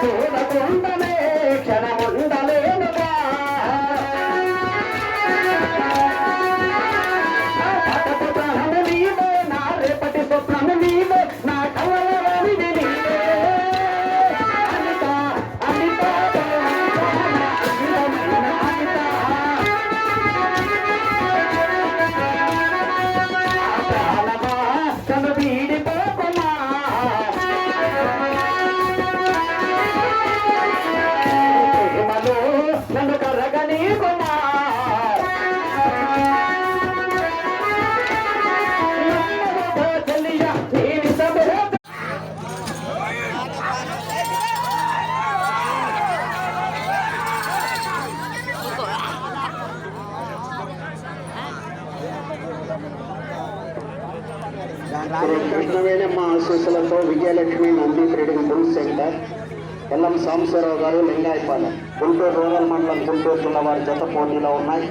చూడకుండానే క్షణముండలేనుగా పటపు ప్రాణము నీవే నా రేపటి స్వప్నము నీవే నా కవలరాని నీవే అనిత అనిత అనిత ప్రాణమా కను వీడిపోకుమా నన్ను కర్రగని కృష్ణవేణమ్మ ఆశీస్సులతో Vijayalakshmi Nandi trading bull centre Ellam Sambasivarao garu Lingayapalem Guntur rural మండలం గుంటూరు జిల్లా వారి జత పోటీలో ఉన్నాయి.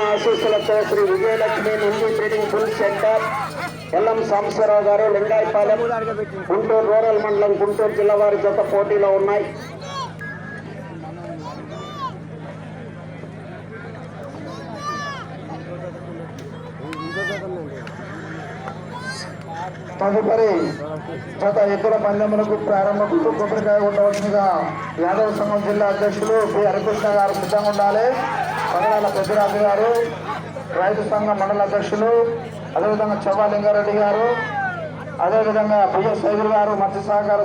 ఆశీస్సులతో Shri Vijayalakshmi Nandi trading bull centre Ellam Sambasivarao garu Lingayapalem Guntur rural మండలం గుంటూరు జిల్లా వారి జత పోటీలో ఉన్నాయి. తదుపరి గత ఎద్దుల పందెములకు ప్రారంభకు కొబ్బరికాయ ఉండవలసిందిగా యాదవ సంఘం జిల్లా అధ్యక్షులు పి హరికృష్ణ గారు సిద్ధంగా ఉండాలి. పగడాల పెద్దరాజు గారు రైతు సంఘం మండల అధ్యక్షులు, అదేవిధంగా చవ్వాలింగారెడ్డి గారు, అదేవిధంగా బిఎస్ సైదులు గారు మత్స్య సహకార